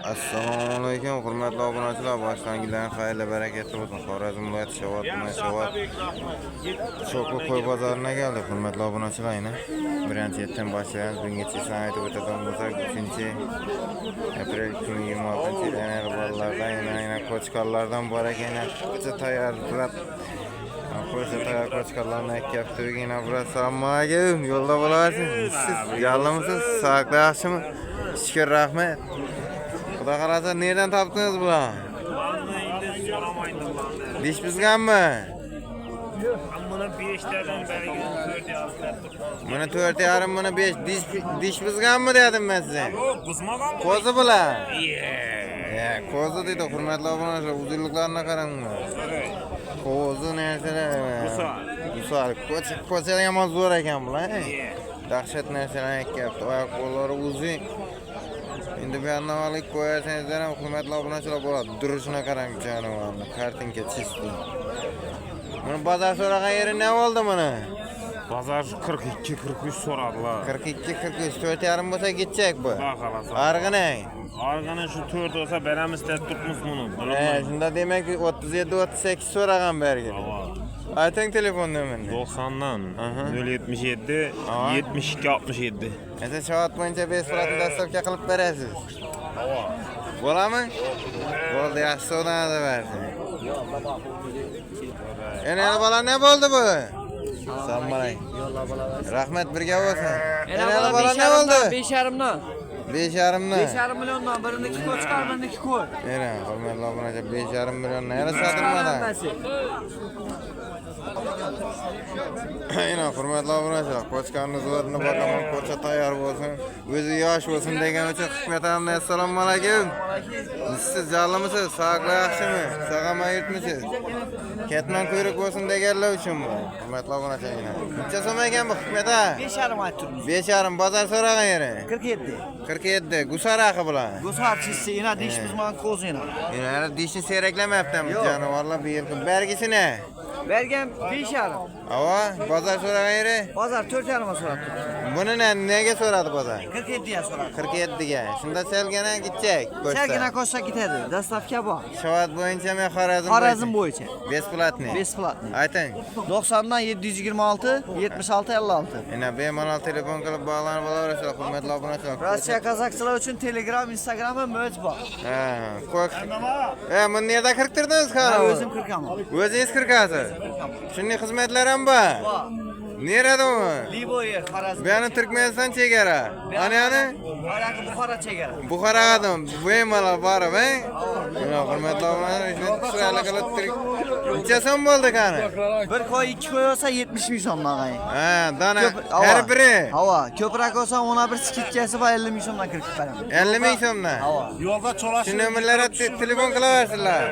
Assalomu alaykum, hurmatli obunachilar. Boshlangilarning xayrli barakatli bo'lsin. Xorazm viloyati Shovot tumani Shovot Cho'qi qo'y bozoriga keldik, hurmatli obunachilar. Birinchi yetdan boshlaymiz. Bungacha sizlarga aytib o'tadigan bo'lsak, 3-aprel 2026 yil bolalardan qo'chqorlardan bor ekan. Qo'cha tayyorlab qo'sha tayyor qo'chqorlarni ikki hafta o'g'ina assalomu alaykum. Yo'lda bo'lasiz. Siz yollamisiz? Sog'lik yaxshimi? Shukr, rahmat. Xudo xolasa nereden topdingiz bular? Dish bizganmi? Buni 5 tadan beri 4,5. Buni 4,5, buni 5. Dish bizganmi dedim men size. Yo'q, buzmagan bu. Qo'zi bular. Qo'zi deydi, hurmatli obunachilar, uzunliklarini qarangmi? Qo'zi narsalar. Misol, ko'cha yomon zo'r ekan bular. Dahshat narsalar ekyapti. Oyoq qo'llari uzun. Endi bu yerdan olib qo'yarsanizlar ham hurmatli obunachilar bo'ladi. Durishini qarang jonivorni, kartinka chisti. Buni bozor so'ragan yeri ne bo'ldi buni? Bozor 42-43 so'radilar. 42-43, 4,5 bo'lsa ketchak bu. Xudo xolasa. Arg'ini. Arg'ini shu 4 bo'lsa beramiz deb turibmiz buni. Shunda demak 37-38 so'ragan bergi. Ayting telefon nomerini. 90dan 077 72 67. Esa soat bo'yicha bepulatni dastavka qilib berasiz. Bo'ladimi? Bo'ldi, yaxshi savdoda bersin. Endi bola ne bo'ldi bu? Assalomu alaykum. Rahmat, birga bo'lsin. Endi bola ne bo'ldi? 5,5dan. 5,5dan. 5,5 milliondan biriniki qo'chqor, biriniki qo'y. Mana, hurmatli obunachilar, 5,5 milliondan yana sotilmadi. Aynan, hurmatli obunachilar, qo'chqorni zo'rini boqaman, qo'cha tayyor bo'lsin, o'zi yosh bo'lsin degan uchun Hikmat aka, assalomu alaykum. Siz jallimisiz? Sog'lik yaxshimi? Sog'ama yurtmisiz? Ketman quyruq bo'lsin deganlar uchun bu. Hurmatli obunachilar. Necha so'm ekan bu Hikmat aka? 5,5 aytdim. 5,5 bozor so'ragan yeri. 47. 47. Gusaraqi bular. Gusarchisi, ina dish bizman qo'zi ina. Yana dishni seraklamayaptimi jonivorlar bu yil? Bergisini. Bergan 5,5. Ava, bozor so'ragan yeri? Bozor 4,5 ga so'rabdi. Buni nega so'radi bozor? 47 ga so'radi. 47 ga. Shunda selgana ketchak. Selgana qo'shsa ketadi. Dastavka bor. Shovot bo'yicha men Xorazm bo'yicha. Besplatniy. Besplatniy. Ayting. 90dan 726 76 56. Mana bemalol telefon qilib bog'lanib olaverasizlar, hurmatli obunachilar. Rossiya qozaqchilar uchun Telegram, Instagram va Merch bor. Ha, qo'q. Buni nerda kiritirdingiz qani? O'zim kirkaman. O'zingiz kirkasiz? Shunday xizmatlar ham bor. Nerede o? Liboyer, Xorazm. Beni Türkmenistan chegara. Ana? Ayaqi Buxoro chegara. Buxoro adam, bemalol borib, Mana hurmatli obunachilar, shuni chiroyli qilib tirik. Necha so'm bo'ldi qani? Bir qo'y, ikki qo'y olsa 70 ming so'mdan g'ay. Ha, dona har biri. Hava, ko'proq olsa ona bir skitkasi bor 50 ming so'mdan kirib beraman. 50 ming so'mdan. Hava. Yo'lda cho'lash. Shu nomerlarga telefon qilaversizlar.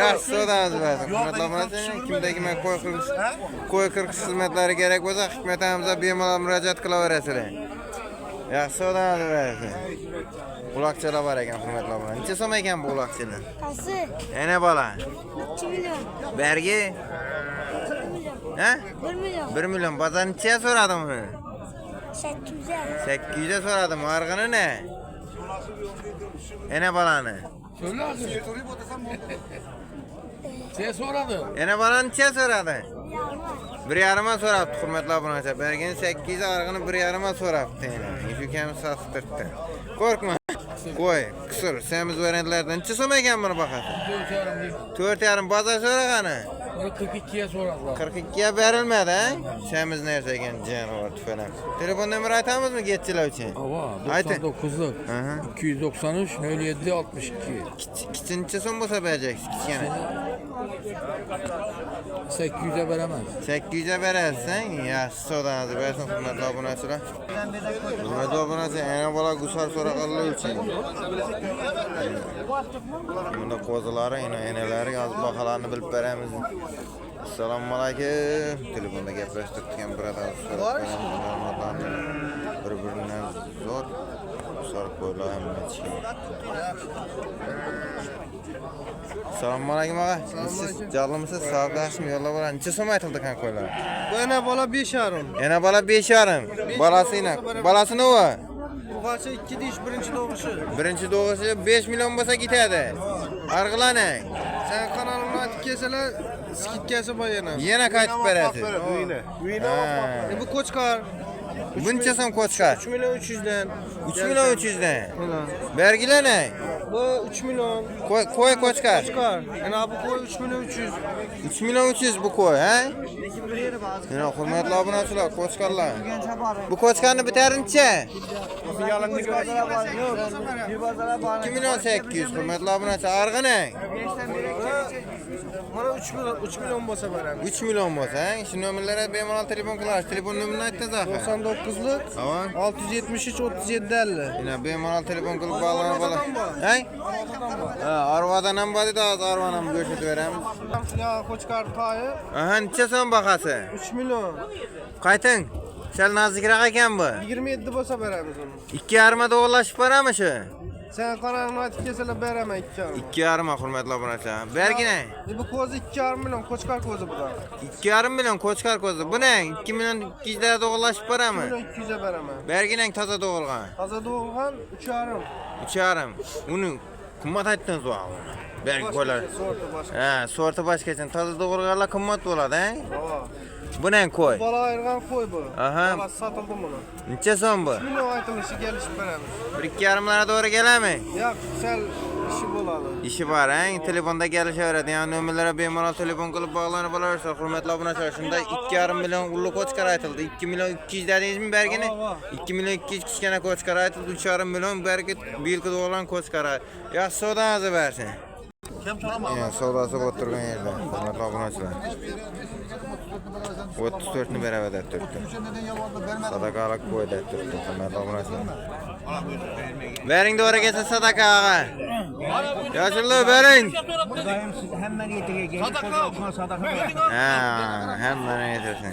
Yaxshi savdomiz bor. Hurmatli obunachilar, kimdagi men qo'y qirqish xizmatlari kerak bo'lsa, Hikmat akamizga bemalol murojaat qilaverasizlar. Yaxshi savdomiz bor. Uloqchalar bor ekan, hurmatli obunachilar. Necha so'm ekan bu uloqchalar? Qaysi? Ana bola. 2 million. Bergi? Ha? 1 million. 1 million. Bozor necha so'radim uni? 800. 800 so'radim. Arg'ini ne? Ana bolani. Sen so'radi. Ana bolani necha so'radi? 1,5 so'rabdi, hurmatli obunachilar. Bergin 800, arg'ini 1,5 so'rabdi. Shu kam sottirdi. Qo'rqma. Qo'y, qisir, semiz variantlardan necha so'm ekan buni bahasi? 4,5 bozor so'ragani? 42 ga so'radilar. 42 ga berilmadi, Semiz narsa ekan jonivor tufalar. Telefon nomeri aytamizmi getchilar uchun? Ava, Ayting. 99lik 293 07 62. Kichkincha so'm bo'lsa berajak, kichkina. 800 ga beraman. 800 ga berasizsan, yaxshi savdomizni bersin, hurmatli obunachilar. Hurmatli obunachilar, yana bola gusar so'raganlar uchun. Bunda qo'zilari, enalari yozib baholarni bilib beramiz. Assalomu alaykum. Telefonda gaplashtirgan birodar so'rab bir-biridan zo'r so'rab qo'ylar hammachi. Assalomu alaykum og'a. Siz jallimisiz? Sog'lik yaxshimi? Yo'llar bilan necha so'm aytildi kan qo'ylar? Bu ena bola 5,5. Yana bola 5,5. Bolasini. Bolasini u? Babası 2 diş birinci doğuşu. Birinchi doğuşu 5 milyon bo'lsa ketadi. Arg'ilani. Sen kanalına keseler skitkesi bayana. Yana qaytib berasiz. Bu koçkar. Buncha so'm ko'chkar. 3 milyon 300'den. 3 milyon 300'dan. Bergilani. Bu 3 milyon. Qo'y ko'chkar. Koçkar. Yani bu koy 3 milyon 300. 3 milyon 300 bu qo'y, ha? Yana hurmatli obunachilar, ko'chkarlar. Bu ko'chkarni bitarincha. Bir pazara bağlı. 2 milyon 800 hurmatli obunachilar. Arg'ini. Bana 3 milyon basa verem. 3 milyon bo'lsa, ha? Shu nomerlarga bemalol telefon qilasiz. Telefon nomerini aytdingiz axir. 99'luk Tamam. 673 37 50. Yana bemalol telefon qilib bog'lanib qolar. Ha? Ha, Arvadan ham bor edi, hozir Arvani ham ko'rsatib beramiz. Ya koçkar payı Aha, necha so'm bahasi? 3 milyon. Qayting. Sal nozikroq ekan bu. 27 basa veremiz onu. 2,5 do'g'irlashib borami shu? Sen kanalına aytıp keseler vereme 2 yarım. 2,5 hurmatli obunachilar. Bergine. Bu kozu 2 yarım milyon koçkar kozu bu da. 2,5 milyon ko'chkar ko'zi. Bu ne? 2 milyon 200 da do'g'irlashib 2 borami? milyon 200'e vereme. Berginang toza do'g'ilgan. Hazır doğurgan 3 yarım. 3,5. Uni qimmat aytdingiz va. Bergi qo'ylar. Sortu başka. Ha, sorti boshqacha. Toza do'g'ilganlar qimmat bo'ladi, ha? Aa. Bu ne qo'y? Bala ayırgan koy bu. Aha. Bala satıldı bunu. Necha so'm bu? 3 milyon aytılışı gelişip veremiz. 1,5lara to'g'ri keladimi? Ya sen işi bolalı. İşi var, ha? Telefonda kelishaveradi. Yani nomerlarga bemalol telefon qilib bog'lanib olaversa, hurmatli obunachilar, shunda 2,5 milyon ulug' ko'chkar aytildi. 2 milyon 200 dedingizmi bergini? 2 milyon 200 kichkina ko'chkar aytildi. 3,5 milyon bergi bilki do'g'lan ko'chkar. Yaxshi savdoңizni bersin. Ya, savdosi bo'lib turgan yerda, hurmatli obunachilar. 34 ni beraverdi, 4'te. Sadaqalik qo'ydi, 4'te, hurmatli obunachilar. Bering doğru kelsa sadaqa og'a. Yoshlar bering. Hemen yetege sadaka ver. Ha, hammani yetirsin.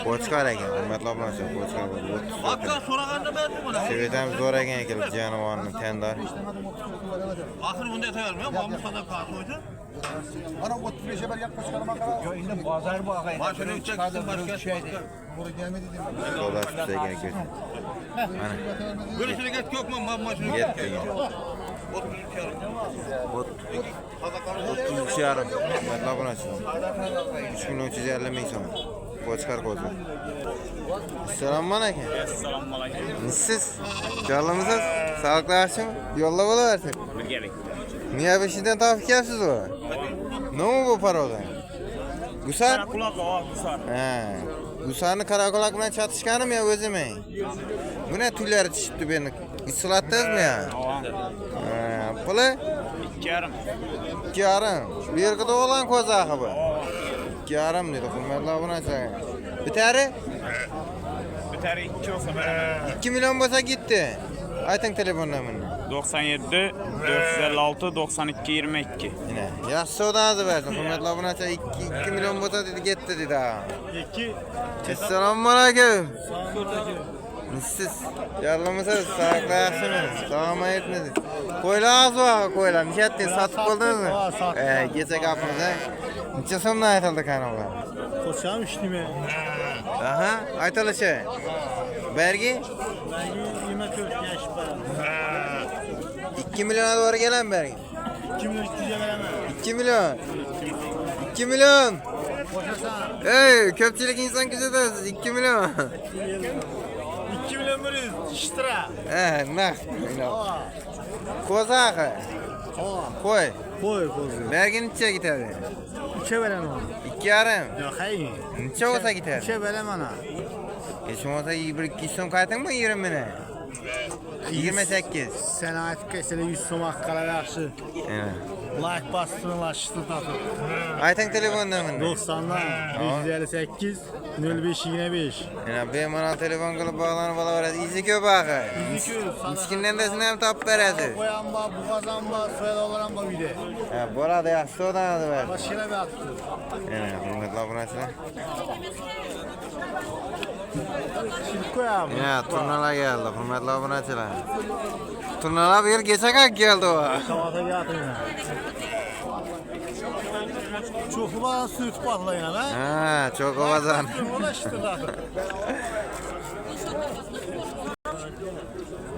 Ko'chkar ekan, hurmatli obunachilar, ko'chkar bo'ldi. Hakka so'raganda berdim buna. Sevetam zo'r ekan kelib jonivorni tandor. Axir bunday tayyormi? Bu sadaka qo'ydi. Ana 35'e ber yak koşkarıma kadar. Yo endi bozor bu og'a. Mashina uchakdan boshqa şeydi. Buraya gelmedi dedim. Savdo tutsa ekan ko'z. Mana Bo'lishini get ko'pmi? Men mashina yetdi. 33 yarim. Hurmatli obunachilar. 3 milyon 350 ming so'm. Ko'chkar ko'zi. Assalomu alaykum. Assalomu alaykum. Siz jonimisiz? Sağlıklaşım. Yolla bo'laversin. Birgalik. Niye beşinden topib kelyapsiz bu? Nima bu paroda? Gusar? Quloq og'risar. Ha. Gusarni karakolak bilan chatishganimi yo o'zimi? Bu ne tuylari tushibdi beni. Islatdingizmi ya? Ha, puli 2,5. 2,5. Bu yerga do'g'lan ko'zi axi bu. 2,5 dedi hurmatli obunachilar. Bitari? Bitari 2 olsa beraber. 2 milyon bo'lsa ketdi. Ayting telefon nomerini. 97 456 92 22. Yine yaxshi savdoңizni bersin. Hurmatli obunachilar 2 milyon bo'lsa dedi ketdi dedi. 2. Assalomu alaykum. Siz yarlamisiz? Sağlıklı yaxshimi? Salom aytmisiz? Qo'ylar azva, qo'ylar. Nishatni sotib qo'ldingizmi? Kecha gapimiz. Necha so'mdan aytildi kanalga? Koçkar 3 milyon. Aha, aytilishi. Bergi 24 yaş para. 2 milyona doğru gelen bergi. 2 milyon 200'e veremem. 2 milyon. 2 milyon. Hey, köpçülük insan güzeliz. 2 milyon. 2 milyon veriyoruz. İştira. Nah. Kozakı. Koy. Koy kozu. Bergi neçe gider? 3'e veremem. 2,5. Yok hayır. Neçe olsa gider? 3'e veremem ana. Hiç olmasa 1-2 son kaytın mı 20 ne? 28. Sen artık kesele 100 som hakkala yaxşı. Evet. Like bastın, laştın tatın. Aytın telefon numarını. 90'dan 558 05 25. Yani benim telefon kılıp bağlanıp alaveradi. İzi köp akı. Miskinden de sinem tap beredi. Koyan var, bu kazan var, soyadı olan var bir de. Bu arada yaxşı odan adı verdi. Başına bir attı. Yani hürmetli obunachilar. Şimdi koyalım. Ya turnalar geldi hürmetli obunachilar. Turnalar bir yıl geçe kalk geldi o. Kavata bir atın. Çok var süt patlayan ha. Ha, çok ovazan. Ona işte daha.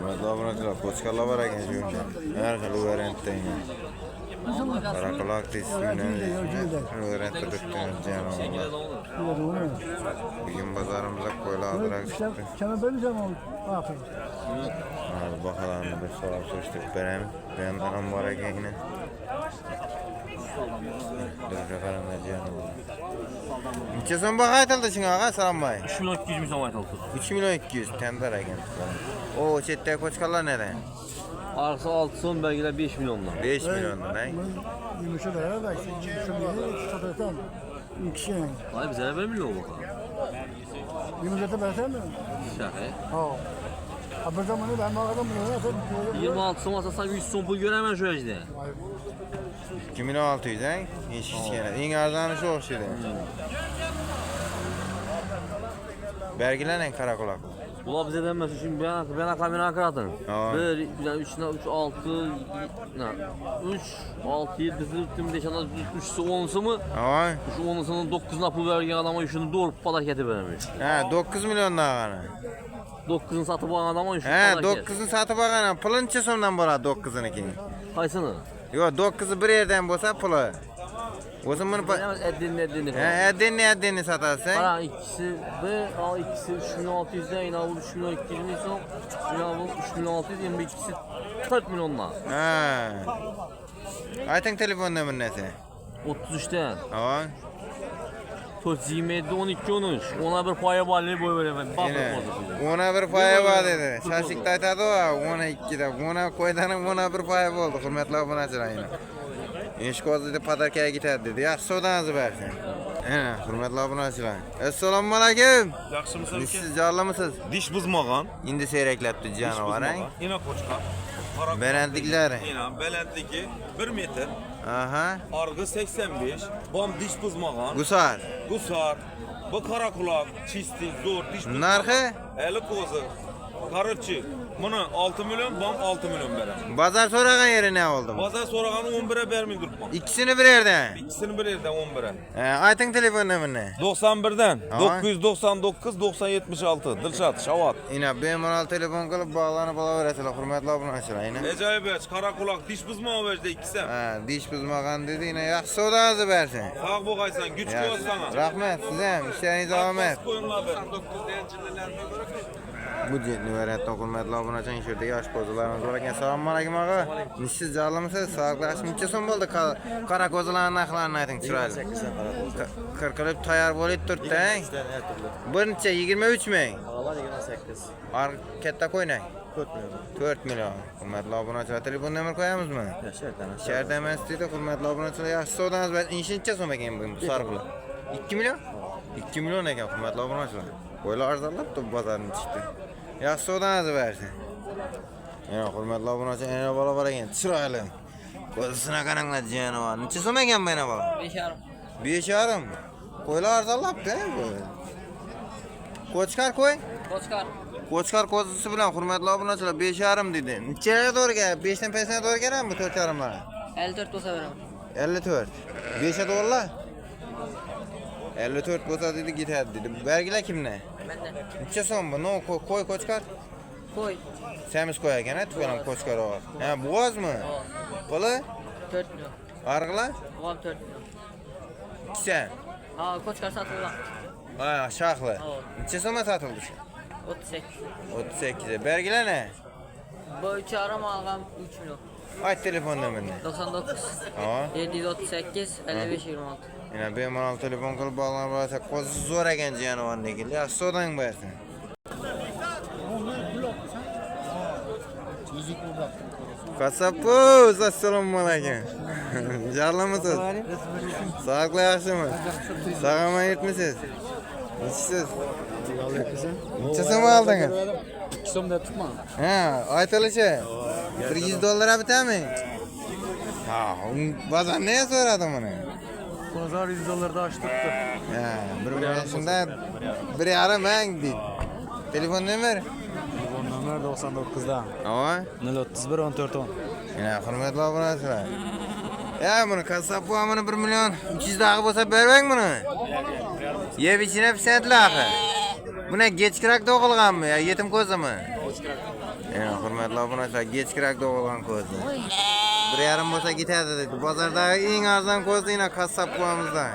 Hurmatli obunachilar, qo'chqarlar bor ekan shu yerda. Har xil variantda yana. Qaraquloq ismini variantda turibdi janovorlar. Bugun bozorimizda qo'ylar ag'darak chiqdi. Sana böleceğim oğlum. Aferin. Hadi bakalım bir so'rab surishtirib beramiz. Bu yerda ham bor ekan yana. Durga qaranglar janovorlar. Necha so'm baho aytildi shunga og'a Salomboy? 3 milyon 200 ming so'm aytildi. 3 milyon 200 tender ekan. O chetdagi qo'chqarlar nereden? Arxası 6 so'm, belgiler 5 milyondan. 5 milyondan, ay. Yumuşa beraber bak. Yumuşa satarsan. İkisi yani. Ay bize ne vermiyor bu kadar? Yumuşata versen mi? Şahe. Ha. Abi zamanı ben bakalım bunu. 26 so'm asasan 100 so'm pul göremen şu ejde. 2 milyon 600 ay. Hiç yana. Eng arzoni shu o'xshaydi. Belgilar ne qaraquloq? Ulan bize denmez şimdi ben akamına akıratın. Tamam. 1, 2, 3, 6, 3, 6, 7, 8, 5, 3, 10'su mu? Ay. Şu 10'sunun 9'una pul vergen adama şunu doğru palaketi vermiş. Ha, 9 milyon dağını. 9'unu satıp alan adama şu Ha, palaket. 9'unu satib olgan. Pulini necha so'mdan bo'ladi 9'uniki? Kaysını? Yo'q, 9'u bir yerdan bo'lsa puli. O'zim buni Eddinli. Ha, eddinni satasan. Para ikisi B, al ikisi 3600'den yine bu 3 milyon 200 bin son. Yine bu 3 milyon 620 ikisi 40 milyonla. Ha. Ayting telefon nomerini nesi? 33'ten. Ha. 427 12 13. Ona bir paya balli boy veremem. Bak Yine. bak. Ona bir paya var dedi. Şaşıkta aytadi o 12'da. Ona qo'ydanim ona bir paya bo'ldi. Hurmatli obunachilar yine. Eshkozida padarkaga ketadi dedi. Yaxshi savdangizni bersin. Ana, hurmatli obunachilar. Assalomu alaykum. Yaxshimisiz? Siz jonlimisiz? Dish buzmagan. Endi seyraklabdi janovar, ha? Yine qo'chqar. Balandliklari. Yine balandligi 1 metr. Aha. Argı 85. Bom dish buzmagan. Gusar. Gusar. Bu qaraquloq, chisti, zo'r dish buzmagan. Narxi? Eli ko'zi. Qarıçı. Buni 6 milyon, bom 6 milyon beraman. Bozor so'ragan yeri ne oldu? Bozor so'ragani 11'e bermay turibman. İkisini bir yerden. İkisini bir yerden 11'e. Ayting telefon nomerini. 91'den Ha. 999 9076 Dilshod Shavat. Yine bemalol telefon qilib bog'lanib olaverasizlar, hurmatli obunachilar. Yine. Ajoyib esh, qaraquloq dish buzmoq berdi ikkisi. Ha, dish buzmagan dedi. Yine yaxshi savdangizni bersin. Sog' bo'lg'aysan, kuch ko'z sana. Rahmat, siz ham ishlaringiz omat. Qo'yinglar ber. 99'dan Bu jetni variantdan hurmatli obunachilar, shu yerda yosh ko'zlarimiz bor ekan. Assalomu alaykum og'a. Siz jonlimisiz? Sog'liqsiz necha so'm bo'ldi? Qara ko'zlarning narxlarini ayting chiroyli. 40 tayyor bo'lib turibdi. Bir necha 23 ming. Ağlar 28. Katta qo'ynang. 4 milyon. 4 milyon. Hurmatli obunachilar, telefon nomer qo'yamizmi? Sharda emas dedi, hurmatli obunachilar, yaxshi savdangiz bor. Necha so'm ekan bu sarqlar? 2 milyon? 2 milyon ekan, hurmatli obunachilar. Qo'ylar arzonlabdi bozordan chiqdi. Yaxshi savdangizni bersin. Yana hurmatli obunachilar, yana bola bor ekan, chiroyli. Ko'zisini qaranglar janovar. Necha so'm ekan bu yana bola? 5,5. 5,5. Qo'ylar arzonlabdi. Qo'chqar qo'y. Qo'chqar. Qo'chqar qo'zisi bilan hurmatli obunachilar 5,5 dedi. Nechaga to'g'ri keladi? 5 dan pesga to'g'ri keladimi 4,5 54 bo'lsa beraman. 54. 5 to'g'rilar? 54 bo'lsa dedi ketadi dedi. Belgilar kimni? Menden. Necha so'm bu? No, qo'y qo'chqar. Qo'y. Semiz qo'y ekan-a, tugalam qo'chqar bor. Ha, bo'g'ozmi? Puli? 4 milyon. Arg'lar? Oğlan 4 milyon. Ikisi. Ha, Qo'chqar satılgan. Ha, shaxli. Ha. Necha so'mga sotildi shu? 38. 38. Belgilar ne? Bu 3,5 algan 3 milyon. Ayt telefon nomerini. 99. Ha. 738 55 26. Yine bemalol telefon qilib bog'lanib olsa, qo'zi zo'r ekan jonivorniki. Yaxshi savdang bersin. Qasapuz, assalomu alaykum. Jarlimisiz? Sog'liq yaxshimi? Sog'omon yetmisiz? Nechisiz? Necha so'm oldingiz? 2 so'mda tutma. Ha, aytilishi. $100 bitami? Ha, bozor nega so'radi buni? Pazar $100'da aç tuttu. Ha, bir shunda 1,5 ming deydi. Telefon nomer? Telefon nomer 99'da. Ha? 031 14 10. Yine hurmatli obunachilar. Ya bunu kasap bu amını 1 milyon 200 dağı bolsa bermeng bunu. Yeb içine pisentli axı. Buna geçkirak doğulganmı ya yetim kozu mu? Ya hurmatli obunachilar, geçkirak doğulgan kozu. 1,5 bolsa ketadi. Bozordagi eng arzon ko'zni kasap bo'lamizda.